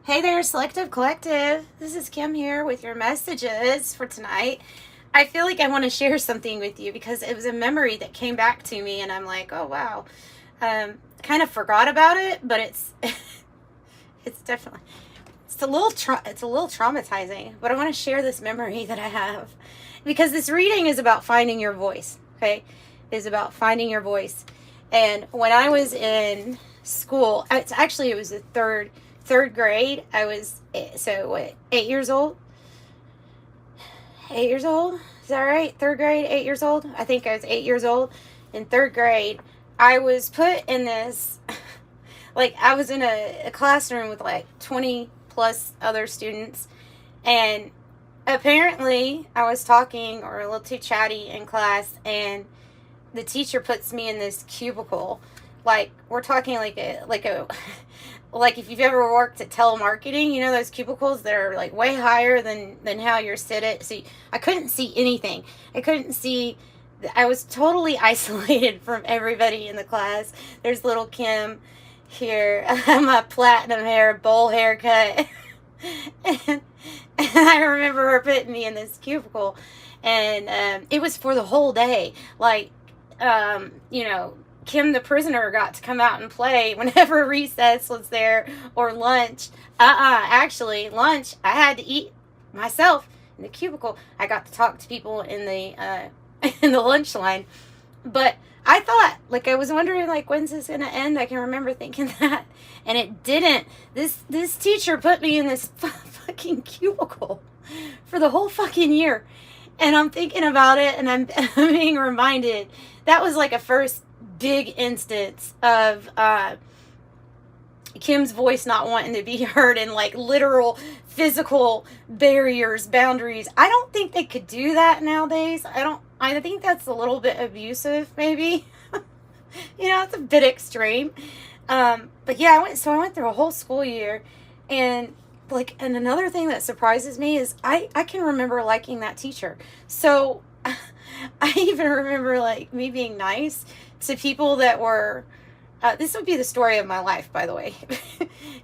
Hey there, Selective Collective. This is Kim here with your messages for tonight. I feel like I want to share something with you because it was a memory that came back to me, and I'm like, oh wow. Kind of forgot about it, but it's it's definitely it's a little traumatizing. But I want to share this memory that I have because this reading is about finding your voice. Okay, it is about finding your voice. And when I was in school, it was the third grade. I was 8 years old. 8 years old, is that right? Third grade, 8 years old. I think I was 8 years old in third grade. I was put in this like I was in a classroom with like 20 plus other students, and apparently I was talking or a little too chatty in class, and the teacher puts me in this cubicle. Like, we're talking like a like if you've ever worked at telemarketing, you know those cubicles that are like way higher than how you're seated. So I couldn't see anything. I was totally isolated from everybody in the class. There's little Kim here, my platinum hair, bowl haircut. and I remember her putting me in this cubicle, and it was for the whole day. Like, Kim the prisoner got to come out and play whenever recess was there, or lunch. Actually, lunch I had to eat myself in the cubicle. I got to talk to people in the in the lunch line. But I thought, like, I was wondering, like, when's this gonna end? I can remember thinking that, and it didn't. This teacher put me in this fucking cubicle for the whole fucking year, and I'm thinking about it, and I'm being reminded that was like a first big instance of Kim's voice not wanting to be heard, and like literal physical barriers, boundaries. I don't think they could do that nowadays. I think that's a little bit abusive, maybe. It's a bit extreme. But yeah, I went through a whole school year, and another thing that surprises me is I can remember liking that teacher. So I even remember like me being nice to people that were, this would be the story of my life, by the way.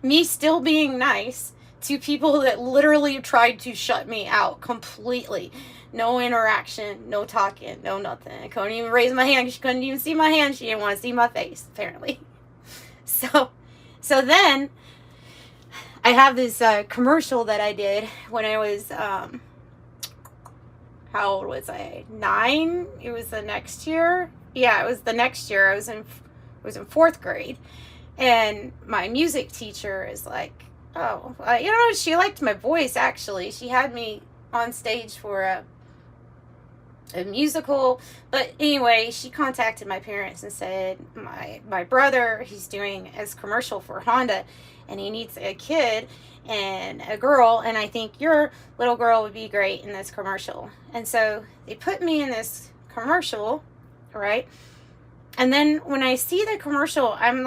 Me still being nice to people that literally tried to shut me out completely. No interaction, no talking, no nothing. I couldn't even raise my hand. She couldn't even see my hand. She didn't want to see my face, apparently. So then I have this commercial that I did when I was, how old was I? 9? It was the next year. Yeah, it was the next year. I was in fourth grade, and my music teacher is like, oh, she liked my voice. Actually, she had me on stage for a musical. But anyway, she contacted my parents and said, my brother, he's doing his commercial for Honda, and he needs a kid and a girl, and I think your little girl would be great in this commercial. And so they put me in this commercial, right? And then when I see the commercial, I'm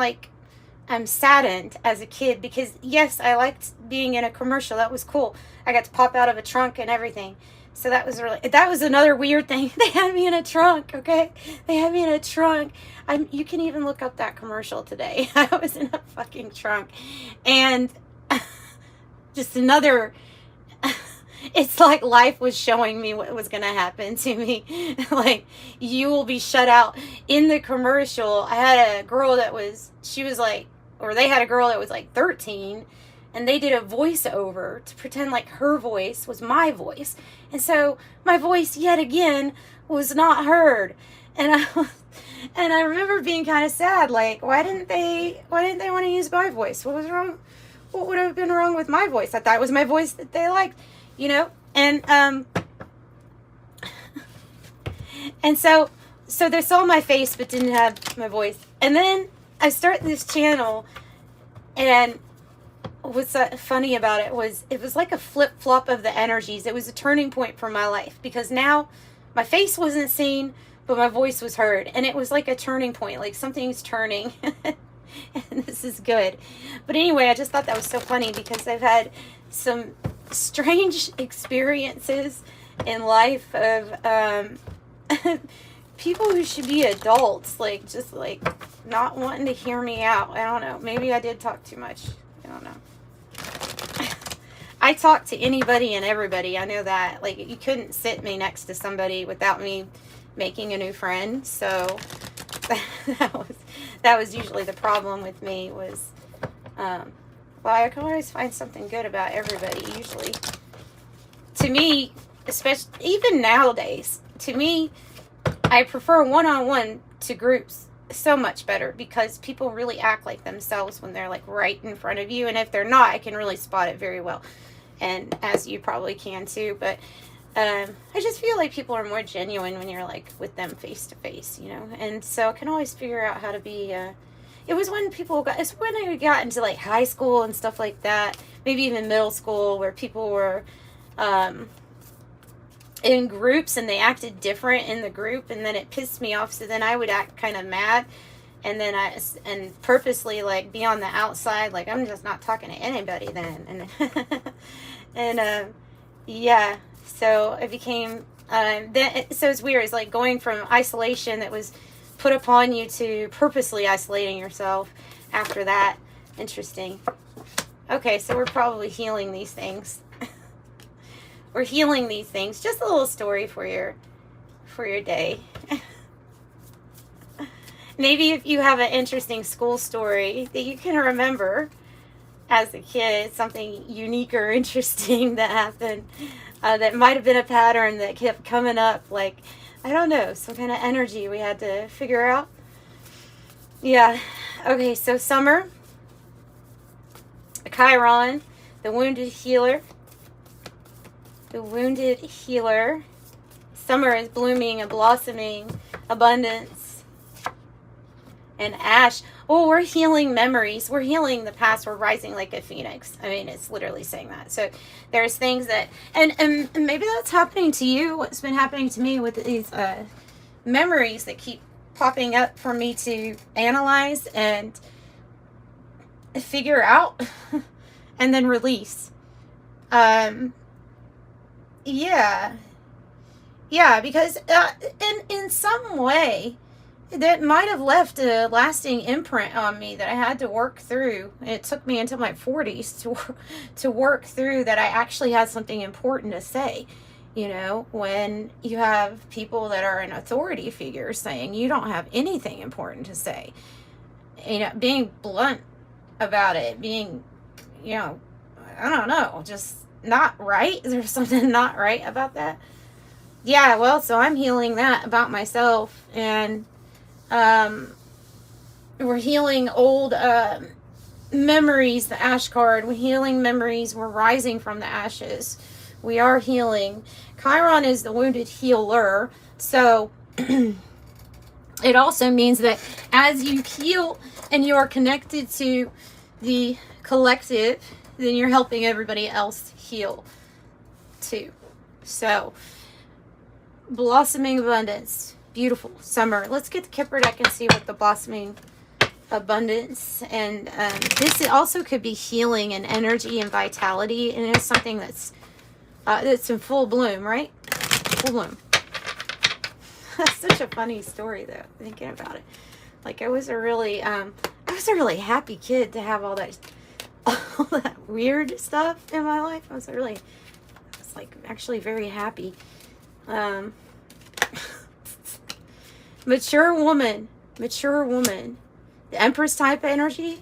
saddened as a kid, because yes, I liked being in a commercial. That was cool. I got to pop out of a trunk and everything. So that was another weird thing. They had me in a trunk, okay? They had me in a trunk. You can even look up that commercial today. I was in a fucking trunk. And just another, it's like life was showing me what was going to happen to me. Like, you will be shut out. In the commercial, I had a girl they had a girl that was like 13, and they did a voiceover to pretend like her voice was my voice. And so my voice, yet again, was not heard. And I remember being kind of sad, like, why didn't they want to use my voice? What was wrong? What would have been wrong with my voice? I thought it was my voice that they liked, And and so they saw my face but didn't have my voice. And then I start this channel, and what's funny about it was like a flip-flop of the energies. It was a turning point for my life, because now my face wasn't seen, but my voice was heard. And it was like a turning point, like something's turning. And this is good. But anyway, I just thought that was so funny, because I've had some strange experiences in life of people who should be adults, just not wanting to hear me out. I don't know. Maybe I did talk too much. I don't know. I talk to anybody and everybody. I know that. Like, you couldn't sit me next to somebody without me making a new friend. So that was usually the problem with me was, well, I can always find something good about everybody usually. To me, especially even nowadays, to me, I prefer one-on-one to groups so much better because people really act like themselves when they're like right in front of you, and if they're not, I can really spot it very well, and as you probably can too. But I just feel like people are more genuine when you're like with them face to face, you know. And so I can always figure out how to be. It was when it's when I got into like high school and stuff like that, maybe even middle school, where people were in groups and they acted different in the group, and then it pissed me off. So then I would act kind of mad, and then and purposely like be on the outside, like I'm just not talking to anybody then. And yeah, so it became so it's weird. It's like going from isolation that was put upon you to purposely isolating yourself after that. Interesting. Okay, so we're probably healing these things. We're healing these things. Just a little story for your day. Maybe if you have an interesting school story that you can remember as a kid, something unique or interesting that happened, that might have been a pattern that kept coming up, like, I don't know, some kind of energy we had to figure out. Yeah. Okay, so summer, Chiron, the wounded healer. The wounded healer. Summer is blooming and blossoming, abundance, and ash. Oh, we're healing memories. We're healing the past. We're rising like a phoenix. I mean, it's literally saying that. So there's things that, and maybe that's happening to you. What's been happening to me with these memories that keep popping up for me to analyze and figure out and then release. Yeah, because in some way that might have left a lasting imprint on me that I had to work through. It took me until my 40s to work through that I actually had something important to say. You know, when you have people that are in authority figures saying you don't have anything important to say, you know, being blunt about it, being, you know, I don't know, just not right. There's something not right about that. Yeah, well, so I'm healing that about myself, and we're healing old memories, the ash card. We're healing memories. We're rising from the ashes. We are healing. Chiron is the wounded healer, so it also means that as you heal and you are connected to the collective, then you're helping everybody else heal too. So, blossoming abundance, beautiful summer. Let's get the Kipper Deck and see what the blossoming abundance, and this also could be healing and energy and vitality, and it's something that's in full bloom, right? Full bloom. That's such a funny story, though, thinking about it. Like, I was a really happy kid to have all that weird stuff in my life. I was like actually very happy. Mature woman. The Empress type energy.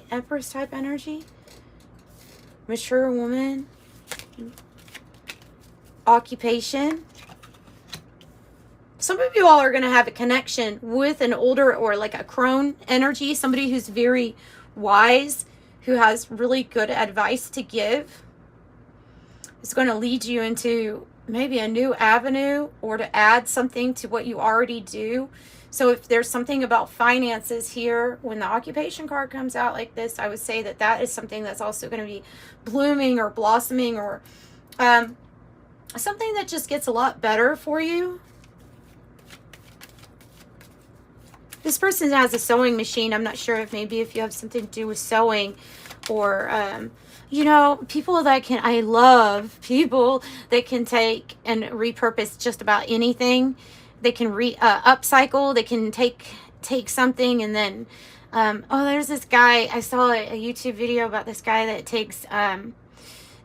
Mature woman. Occupation. Some of you all are going to have a connection with an older or like a crone energy, somebody who's very wise, who has really good advice to give. It's going to lead you into maybe a new avenue or to add something to what you already do. So if there's something about finances here, when the occupation card comes out like this, I would say that that is something that's also going to be blooming or blossoming, or something that just gets a lot better for you. This person has a sewing machine. I'm not sure if you have something to do with sewing, or you know, I love people that can take and repurpose just about anything. They can upcycle. They can take something and then, there's this guy, I saw a YouTube video about this guy that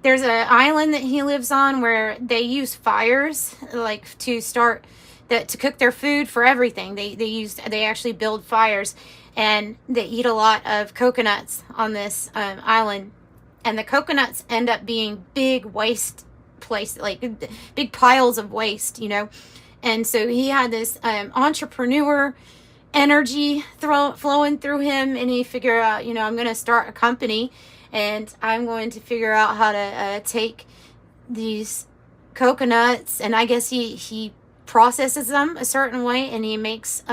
there's an island that he lives on where they use fires, like, to start to cook their food for everything. They actually build fires, and they eat a lot of coconuts on this island, and the coconuts end up being big waste place, like big piles of waste, you know. And so he had this entrepreneur energy flowing through him, and he figured out, you know, I'm going to start a company, and I'm going to figure out how to take these coconuts, and I guess he processes them a certain way, and he makes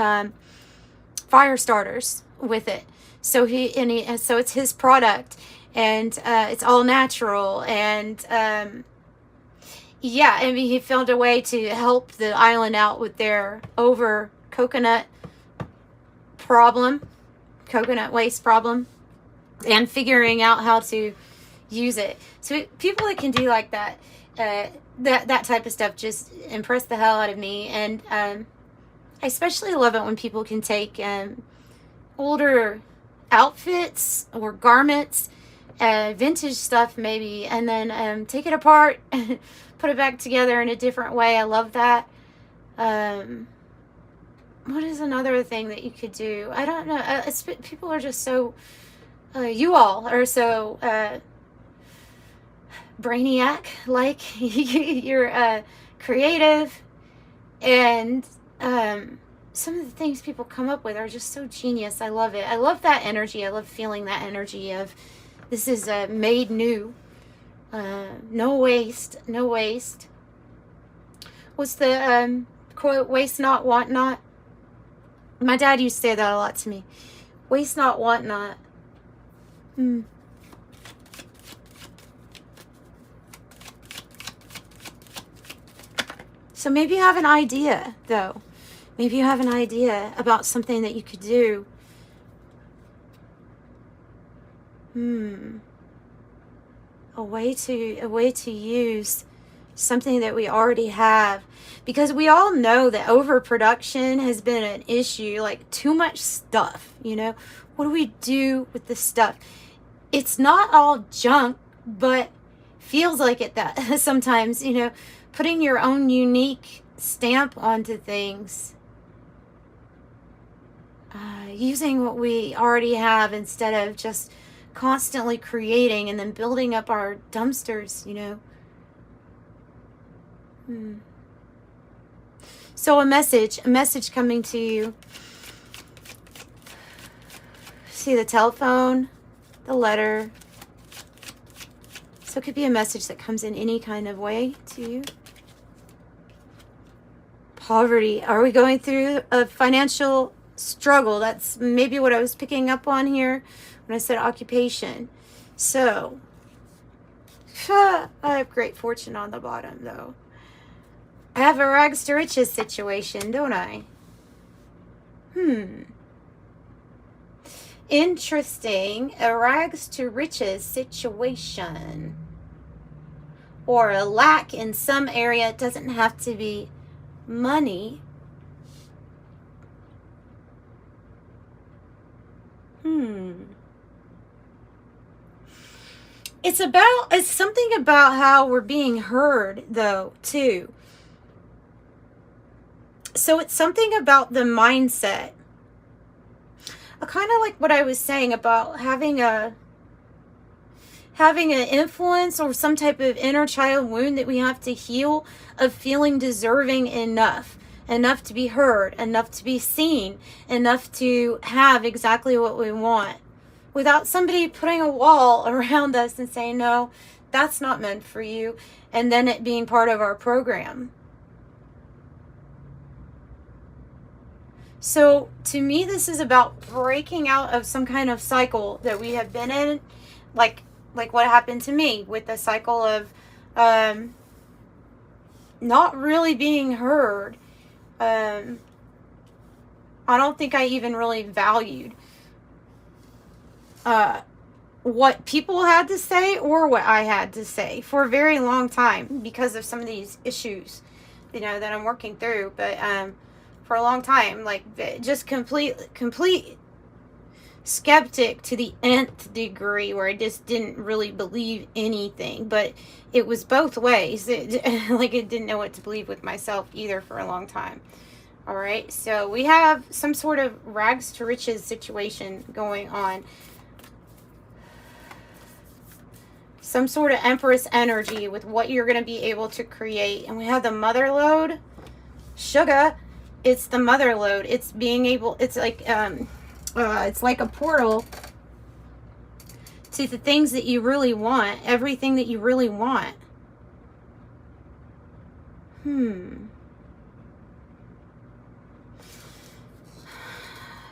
fire starters with it. So so it's his product, and it's all natural, and yeah, I mean, he found a way to help the island out with their coconut waste problem, and figuring out how to use it. So people that can do like that, that type of stuff just impress the hell out of me. And I especially love it when people can take older outfits or garments, vintage stuff maybe, and then take it apart and put it back together in a different way. I love that. What is another thing that you could do? I don't know. People are just so, you all are so brainiac, like you're creative, and some of the things people come up with are just so genius. I love it. I love that energy. I love feeling that energy of, this is made new. No waste. What's the quote? Waste not, want not. My dad used to say that a lot to me. Waste not, want not. So maybe you have an idea, though. Maybe you have an idea about something that you could do. A way to use something that we already have, because we all know that overproduction has been an issue, like too much stuff, you know. What do we do with the stuff? It's not all junk, but feels like it that sometimes, you know, putting your own unique stamp onto things, using what we already have instead of just constantly creating and then building up our dumpsters, you know. So a message coming to you. See the telephone, the letter. So it could be a message that comes in any kind of way to you. Poverty. Are we going through a financial struggle? That's maybe what I was picking up on here when I said occupation. So I have great fortune on the bottom, though. I have a rags to riches situation, don't I? Interesting. A rags to riches situation. Or a lack in some area. It doesn't have to be money. It's something about how we're being heard, though, too. So it's something about the mindset. Kind of like what I was saying about having an influence or some type of inner child wound that we have to heal, of feeling deserving enough to be heard, enough to be seen, enough to have exactly what we want, without somebody putting a wall around us and saying, no, that's not meant for you, and then it being part of our program. So to me, this is about breaking out of some kind of cycle that we have been in, like what happened to me with the cycle of not really being heard. I don't think I even really valued what people had to say or what I had to say for a very long time, because of some of these issues, you know, that I'm working through. But for a long time, like, just complete skeptic to the nth degree, where I just didn't really believe anything. But it was both ways. Like, I didn't know what to believe with myself either for a long time. All right, so we have some sort of rags to riches situation going on. Some sort of Empress energy with what you're going to be able to create. And we have the mother load. Sugar, it's the mother load. It's being able, it's like a portal to the things that you really want. Everything that you really want.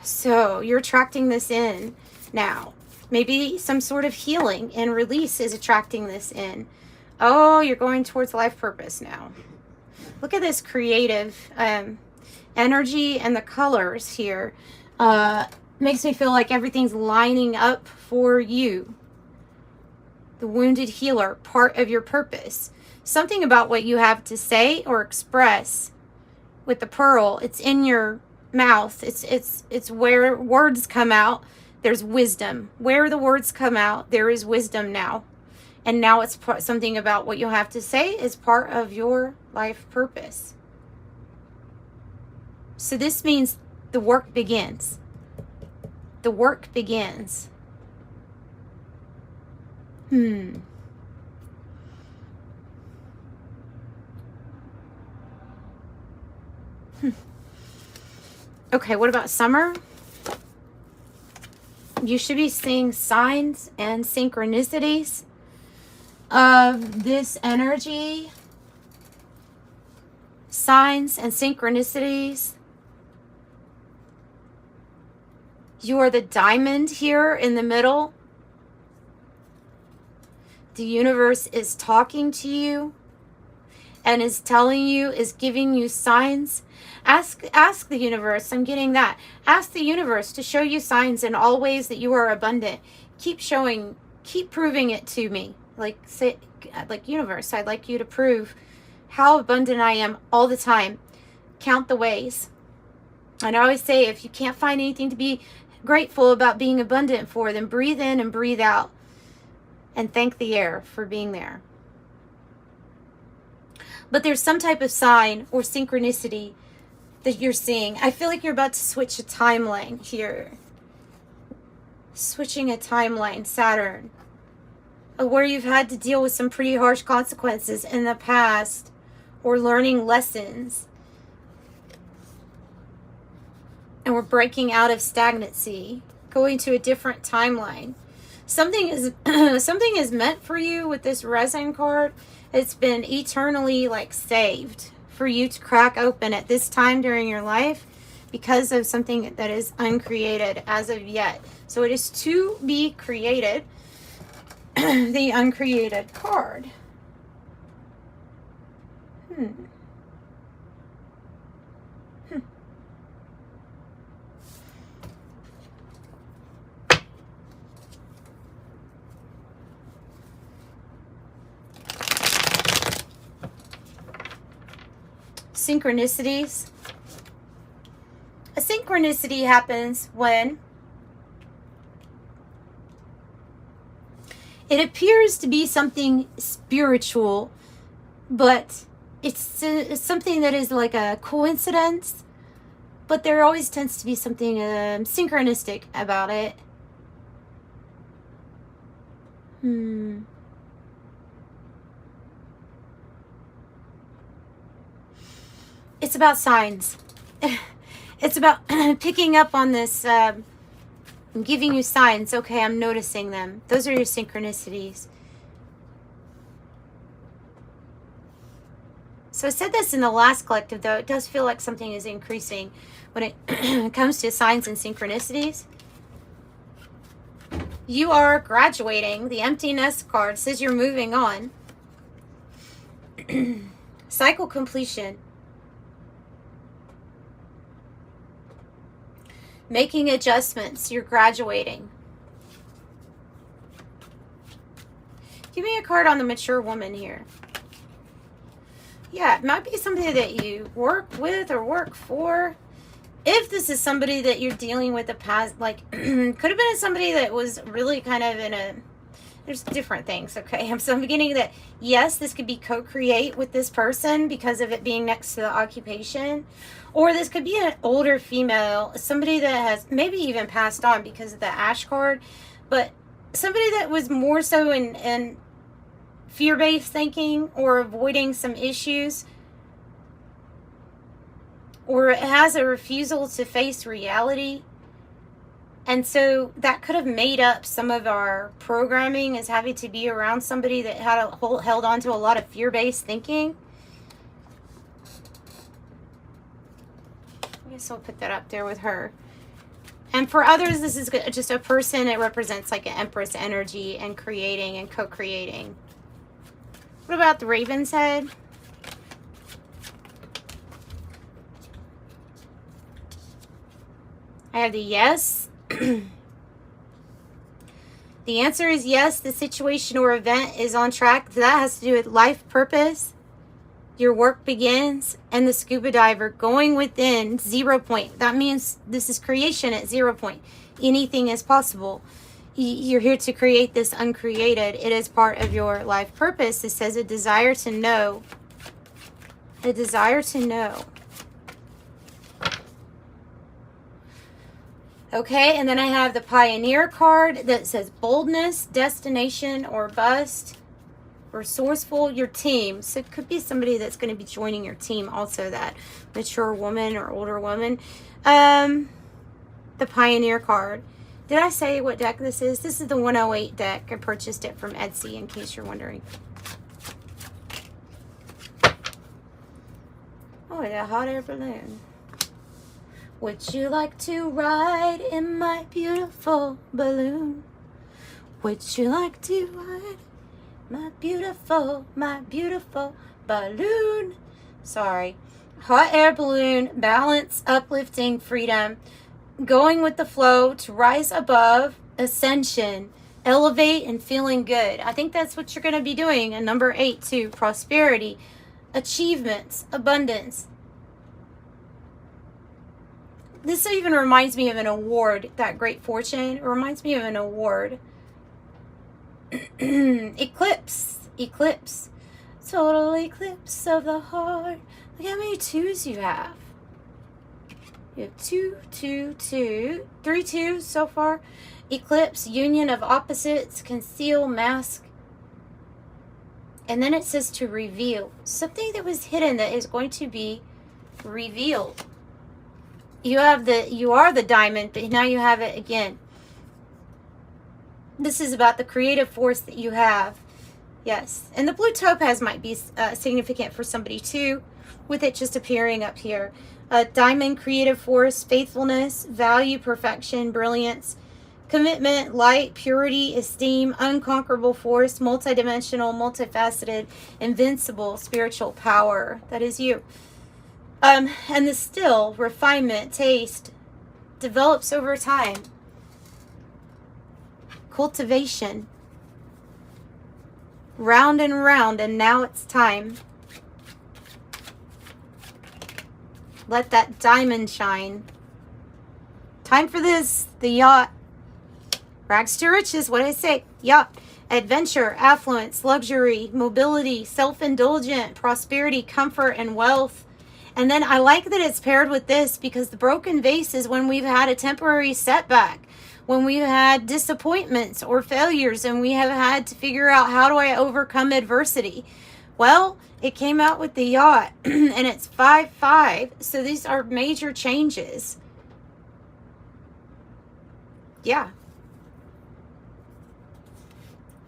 So you're attracting this in now. Maybe some sort of healing and release is attracting this in. Oh, you're going towards life purpose now. Look at this creative energy and the colors here. Makes me feel like everything's lining up for you. The wounded healer, part of your purpose. Something about what you have to say or express with the pearl. It's in your mouth. It's where words come out. There's wisdom. Where the words come out, there is wisdom now. And now it's something about what you have to say is part of your life purpose. So this means the work begins. The work begins. Okay, what about summer? You should be seeing signs and synchronicities of this energy. Signs and synchronicities. You are the diamond here in the middle. The universe is talking to you and is telling you, is giving you signs. Ask the universe. I'm getting that. Ask the universe to show you signs in all ways that you are abundant. Keep proving it to me. Like universe, I'd like you to prove how abundant I am all the time. Count the ways. And I always say, if you can't find anything to be grateful about being abundant for, then breathe in and breathe out and thank the air for being there. But there's some type of sign or synchronicity that you're seeing. I feel like you're about to switch a timeline here. Switching a timeline, Saturn. Where you've had to deal with some pretty harsh consequences in the past, or learning lessons. And we're breaking out of stagnancy, going to a different timeline. Something is meant for you with this resin card. It's been eternally saved for you to crack open at this time during your life because of something that is uncreated as of yet. So it is to be created. The uncreated card. Synchronicities. A synchronicity happens when it appears to be something spiritual, but it's something that is like a coincidence, but there always tends to be something synchronistic about it. It's about signs. It's about picking up on this, I'm giving you signs. Okay, I'm noticing them. Those are your synchronicities. So I said this in the last collective, though. It does feel like something is increasing when it comes to signs and synchronicities. You are graduating. The emptiness card says you're moving on. Cycle completion. Making adjustments. You're graduating. Give me a card on the mature woman here. Yeah, it might be something that you work with or work for. if this is somebody that you're dealing with a past, like, could have been somebody that was really kind of in a, there's different things, okay? So I'm beginning that, yes, this could be co-create with this person because of it being next to the occupation. Or this could be an older female, somebody that has maybe even passed on because of the Ash card. But somebody that was more so in fear-based thinking or avoiding some issues. Or has a refusal to face reality. And so that could have made up some of our programming, as having to be around somebody that had held on to a lot of fear-based thinking. I guess I'll put that up there with her. And for others, this is just a person. It represents like an Empress energy and creating and co-creating. What about the Raven's Head? I have the yes. The answer is yes. The situation or event is on track. That has to do with life purpose. Your work begins. And the scuba diver going within 0 point. That means this is creation at 0 point. Anything is possible. You're here to create this uncreated. It is part of your life purpose. It says a desire to know. A desire to know. Okay, and then I have the Pioneer card that says boldness, destination, or bust, resourceful, your team. So it could be somebody that's going to be joining your team also, that mature woman or older woman. The Pioneer card. Did I say what deck this is? This is the 108 deck. I purchased it from Etsy, in case you're wondering. Oh, a hot air balloon. Would you like to ride in my beautiful balloon? Would you like to ride my beautiful balloon? Sorry. Hot air balloon, balance, uplifting, freedom, going with the flow, to rise above, ascension, elevate, and feeling good. I think that's what you're going to be doing. And number 8 too, prosperity, achievements, abundance. This even reminds me of an award, that Great Fortune. It reminds me of an award. Eclipse. Total eclipse of the heart. Look how many 2s you have. You have 2, 2, 2. 3 2s so far. Eclipse, union of opposites, conceal, mask. And then it says to reveal. Something that was hidden that is going to be revealed. You are the diamond, but now you have it again. This is about the creative force that you have. Yes. And the blue topaz might be significant for somebody too, with it just appearing up here. Diamond, creative force, faithfulness, value, perfection, brilliance, commitment, light, purity, esteem, unconquerable force, multidimensional, multifaceted, invincible, spiritual power. That is you. And the still, refinement, taste, develops over time. Cultivation. Round, and now it's time. Let that diamond shine. Time for this, the yacht. Rags to riches, what I say. Yacht. Adventure, affluence, luxury, mobility, self-indulgent, prosperity, comfort, and wealth. And then I like that it's paired with this, because the broken vase is when we've had a temporary setback, when we've had disappointments or failures, and we have had to figure out, how do I overcome adversity? Well, it came out with the yacht, and it's 5-5. So these are major changes. Yeah.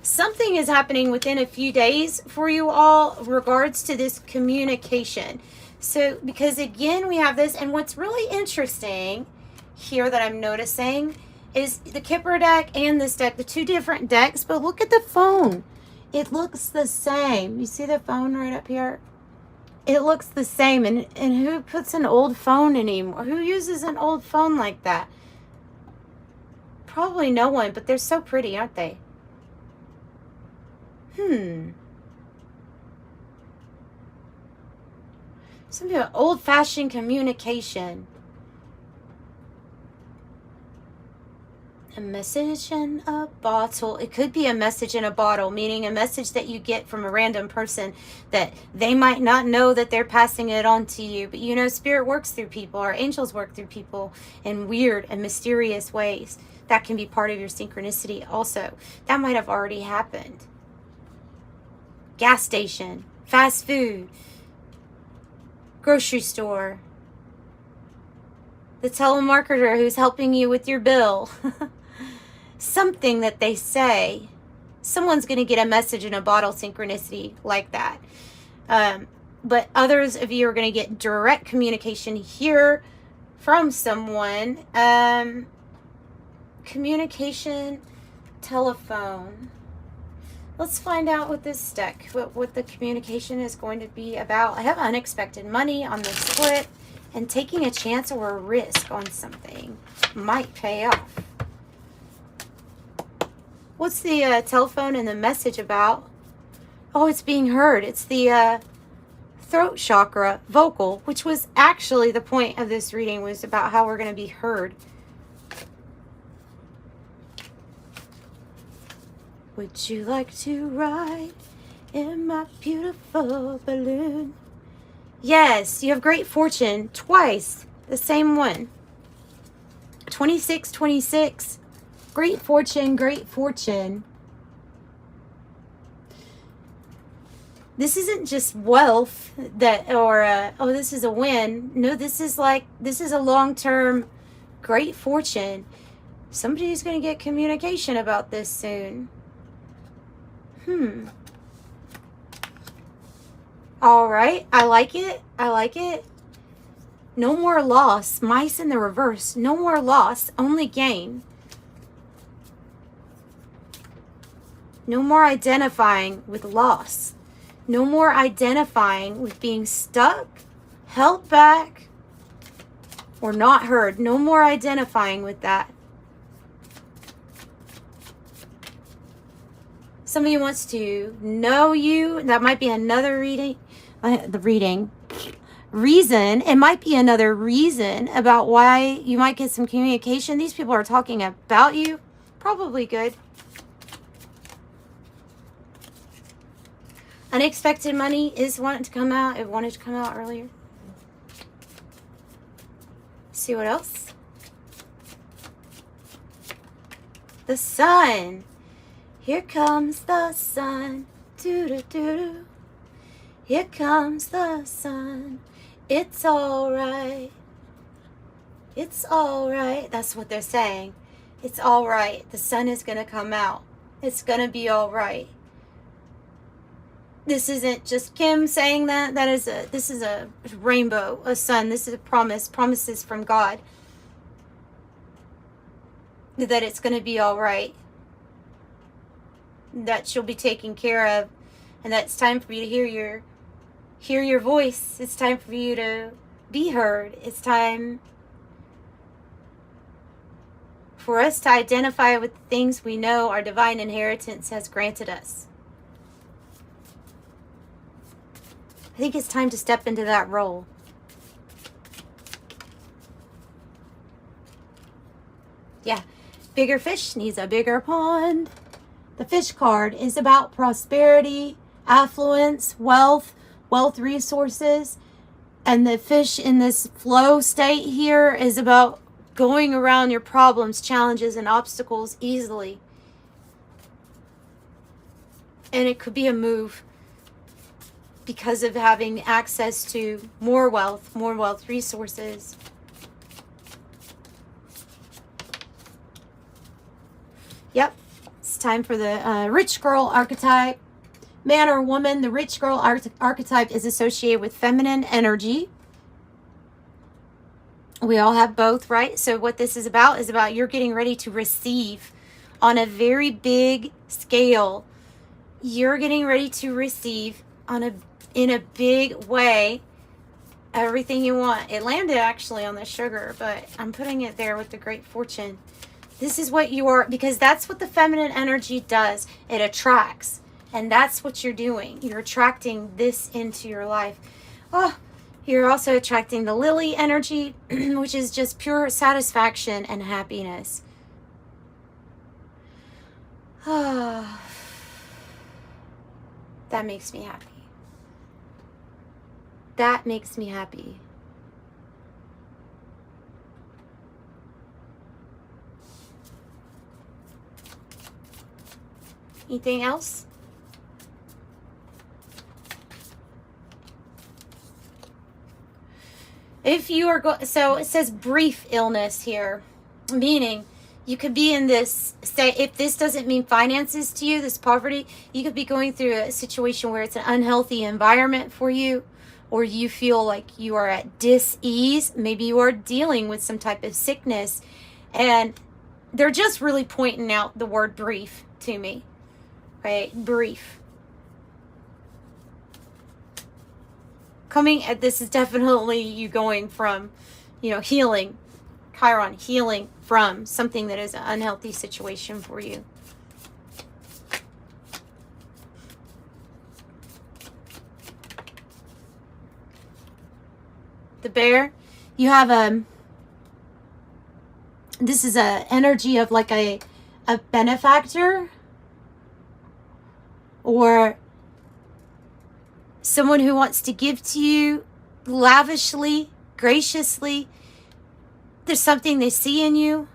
Something is happening within a few days for you all regards to this communication. So, because again, we have this, and what's really interesting here that I'm noticing is the Kipper deck and this deck, the 2 different decks, but look at the phone. It looks the same. You see the phone right up here? It looks the same, and who puts an old phone anymore? Who uses an old phone like that? Probably no one, but they're so pretty, aren't they? Some old-fashioned communication. A message in a bottle. It could be a message in a bottle, meaning a message that you get from a random person that they might not know that they're passing it on to you. But you know, Spirit works through people. Our angels work through people in weird and mysterious ways. That can be part of your synchronicity also. That might have already happened. Gas station, fast food, grocery store, the telemarketer who's helping you with your bill. Something that they say, someone's going to get a message in a bottle synchronicity like that. But others of you are going to get direct communication here from someone. Communication, telephone. Let's find out what this deck, what the communication is going to be about. I have unexpected money on this split, and taking a chance or a risk on something might pay off. What's the telephone and the message about? Oh, it's being heard. It's the throat chakra, vocal, which was actually the point of this reading, was about how we're going to be heard. Would you like to ride in my beautiful balloon? Yes, you have great fortune twice. The same one. 26, 26. Great fortune, great fortune. This isn't just wealth that, or, oh, this is a win. No, this is a long-term great fortune. Somebody's going to get communication about this soon. All right. I like it. I like it. No more loss. Mice in the reverse. No more loss. Only gain. No more identifying with loss. No more identifying with being stuck, held back, or not heard. No more identifying with that. Somebody wants to know you. That might be another reason. It might be another reason about why you might get some communication. These people are talking about you. Probably good. Unexpected money is wanting to come out. It wanted to come out earlier. See what else? The sun. Here comes the sun. Doo-doo-doo-doo. Here comes the sun. It's all right. It's all right. That's what they're saying. It's all right. The sun is going to come out. It's going to be all right. This isn't just Kim saying that. This is a rainbow, a sun. This is a promise. Promises from God. That it's going to be all right. That she'll be taken care of, and that it's time for you to hear your voice. It's time for you to be heard. It's time for us to identify with the things we know our divine inheritance has granted us. I think it's time to step into that role. Yeah, bigger fish needs a bigger pond. The fish card is about prosperity, affluence, wealth resources. And the fish in this flow state here is about going around your problems, challenges, and obstacles easily. And it could be a move because of having access to more wealth resources. Yep. It's time for the rich girl archetype. Man or woman, the rich girl archetype is associated with feminine energy. We all have both, right? So what this is about you're getting ready to receive on a very big scale. You're getting ready to receive in a big way everything you want. It landed actually on the sugar, but I'm putting it there with the great fortune. This is what you are, because that's what the feminine energy does. It attracts. And that's what you're doing. You're attracting this into your life. Oh, you're also attracting the lily energy, which is just pure satisfaction and happiness. That makes me happy. That makes me happy. Anything else? If you are so it says brief illness here, meaning you could be in this state. If this doesn't mean finances to you, this poverty, you could be going through a situation where it's an unhealthy environment for you, or you feel like you are at dis-ease. Maybe you are dealing with some type of sickness, and they're just really pointing out the word brief to me, right? Brief. This is definitely you going from, healing, Chiron, healing from something that is an unhealthy situation for you. The bear, you have this is a energy of like a benefactor, or someone who wants to give to you lavishly, graciously. There's something they see in you.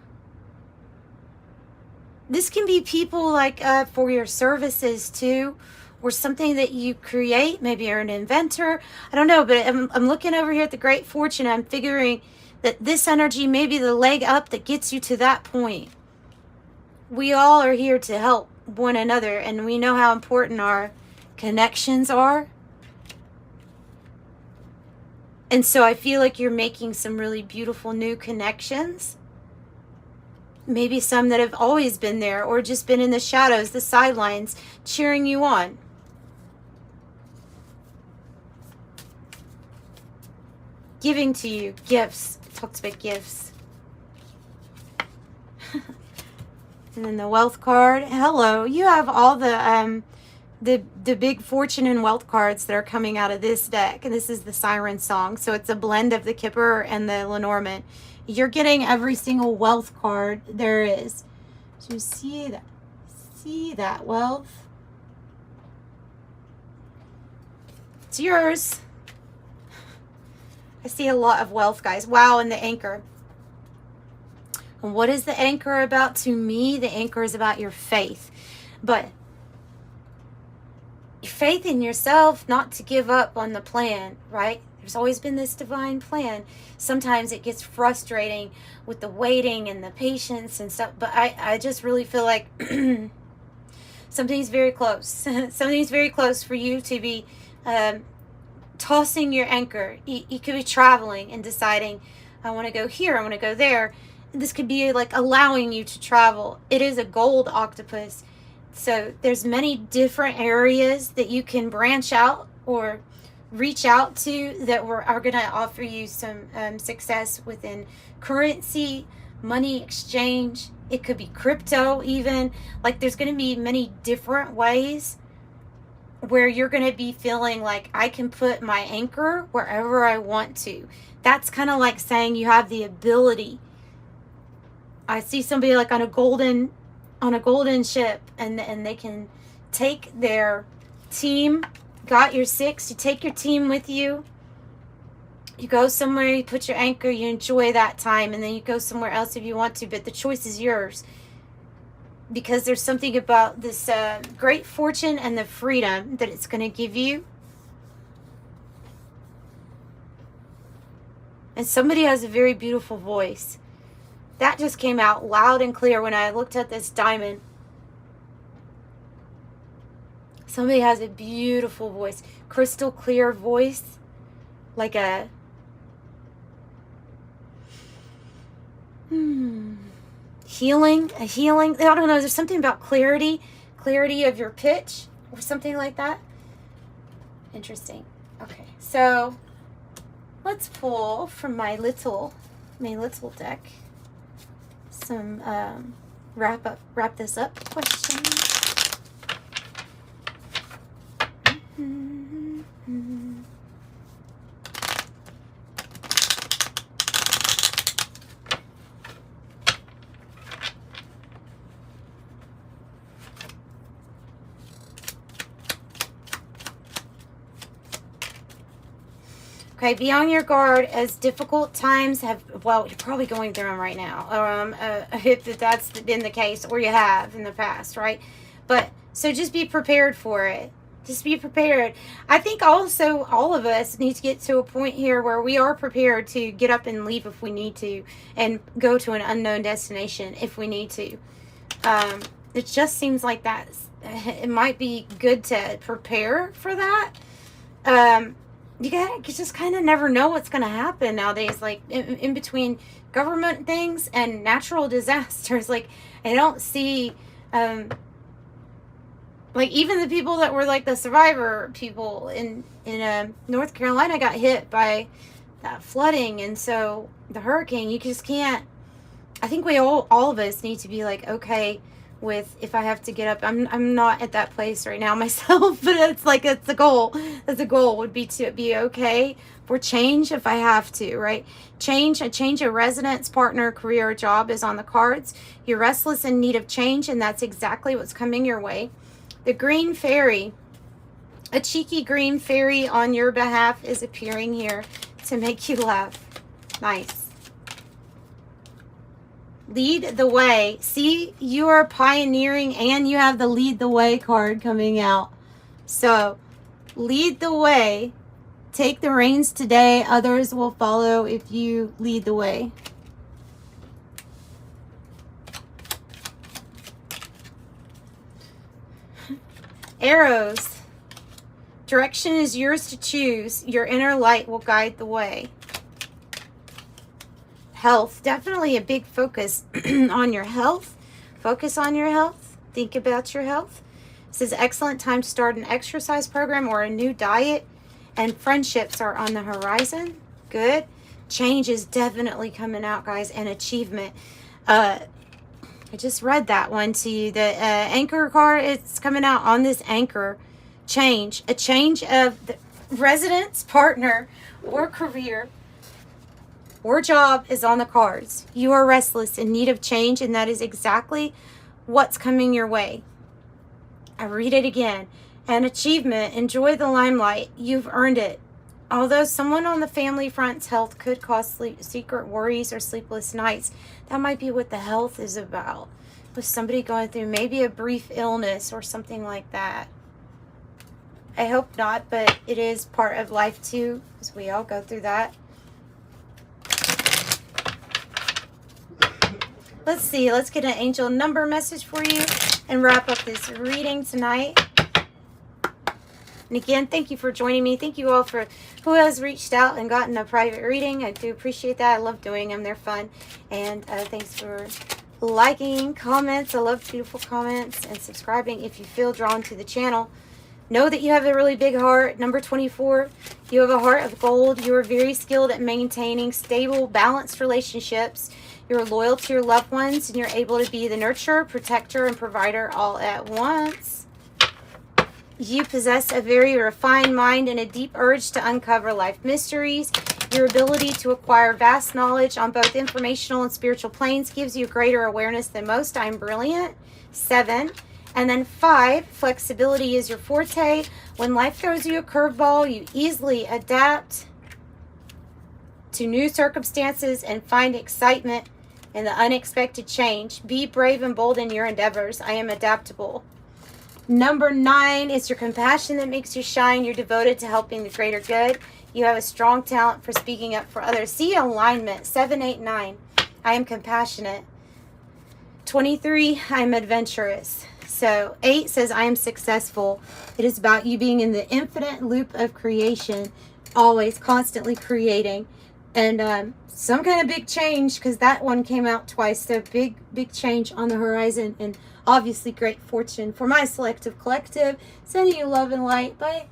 This can be people like for your services too, or something that you create. Maybe you're an inventor. I don't know, but I'm looking over here at the Great Fortune. I'm figuring that this energy may be the leg up that gets you to that point. We all are here to help one another, and we know how important our connections are. And so I feel like you're making some really beautiful new connections. Maybe some that have always been there, or just been in the shadows, the sidelines, cheering you on. Giving to you gifts. It talks about gifts. And then the wealth card. Hello. You have all the big fortune and wealth cards that are coming out of this deck, and this is the Siren song, so it's a blend of the Kipper and the Lenormand. You're getting every single wealth card there is. So you see that wealth, it's yours. I see a lot of wealth, guys. Wow. And the anchor. And what is the anchor about to me? The anchor is about your faith, but your faith in yourself, not to give up on the plan, right? There's always been this divine plan. Sometimes it gets frustrating with the waiting and the patience and stuff, but I just really feel like something's very close. Something's very close for you to be tossing your anchor. You could be traveling and deciding, I want to go here, I want to go there. This could be like allowing you to travel. It is a gold octopus. So there's many different areas that you can branch out or reach out to that are going to offer you some success within currency, money exchange. It could be crypto even. Like there's going to be many different ways where you're going to be feeling like I can put my anchor wherever I want to. That's kind of like saying you have the ability. I see somebody like on a golden ship, and they can take their team. Got your 6, you take your team with you. You go somewhere, you put your anchor, you enjoy that time, and then you go somewhere else if you want to, but the choice is yours. Because there's something about this great fortune and the freedom that it's going to give you. And somebody has a very beautiful voice. That just came out loud and clear when I looked at this diamond. Somebody has a beautiful voice. Crystal clear voice. Like a... healing. A healing. I don't know. There's something about clarity. Clarity of your pitch. Or something like that. Interesting. Okay. So, let's pull from my little deck some wrap this up questions. Okay, be on your guard as difficult times have, well, you're probably going through them right now. If that's been the case, or you have in the past, right? But, so just be prepared for it. Just be prepared. I think also all of us need to get to a point here where we are prepared to get up and leave if we need to, and go to an unknown destination if we need to. It just seems like that it might be good to prepare for that. You just kind of never know what's going to happen nowadays, like in between government things and natural disasters. Like, I don't see, like, even the people that were like the survivor people in North Carolina got hit by that flooding, and so the hurricane. You just can't. I think we all of us need to be like, okay with, if I have to get up. I'm not at that place right now myself, but it's like, it's the goal. The goal would be to be okay for change if I have to, right? A change of residence, partner, career, job is on the cards. You're restless in need of change, and that's exactly what's coming your way. The green fairy, a cheeky green fairy on your behalf, is appearing here to make you laugh. Nice. Lead the way. See, you are pioneering, and you have the lead the way card coming out. So, lead the way. Take the reins today. Others will follow if you lead the way. Arrows. Direction is yours to choose. Your inner light will guide the way. Health, definitely a big focus on your health. Focus on your health. Think about your health. This is an excellent time to start an exercise program or a new diet. And friendships are on the horizon. Good. Change is definitely coming out, guys, and achievement. I just read that one to you. The anchor card, it's coming out on this anchor. Change. A change of the residence, partner, or career, or job is on the cards. You are restless, in need of change, and that is exactly what's coming your way. I read it again. An achievement. Enjoy the limelight. You've earned it. Although someone on the family front's health could cause secret worries or sleepless nights, that might be what the health is about. With somebody going through maybe a brief illness or something like that. I hope not, but it is part of life too, because we all go through that. Let's see. Let's get an angel number message for you and wrap up this reading tonight. And again, thank you for joining me. Thank you all for who has reached out and gotten a private reading. I do appreciate that. I love doing them. They're fun. And thanks for liking, comments. I love beautiful comments, and subscribing if you feel drawn to the channel. Know that you have a really big heart. Number 24, you have a heart of gold. You are very skilled at maintaining stable, balanced relationships. You're loyal to your loved ones, and you're able to be the nurturer, protector, and provider all at once. You possess a very refined mind and a deep urge to uncover life mysteries. Your ability to acquire vast knowledge on both informational and spiritual planes gives you greater awareness than most. I'm brilliant. 7. And then 5, flexibility is your forte. When life throws you a curveball, you easily adapt to new circumstances and find excitement in the unexpected change. Be brave and bold in your endeavors. I am adaptable. Number 9 is your compassion that makes you shine. You're devoted to helping the greater good. You have a strong talent for speaking up for others. See alignment. 7, 8, 9. I am compassionate. 23, I am adventurous. So 8 says I am successful. It is about you being in the infinite loop of creation, always constantly creating, and some kind of big change, because that one came out twice. So big change on the horizon, and obviously great fortune for my Selective Collective. Sending you love and light. Bye.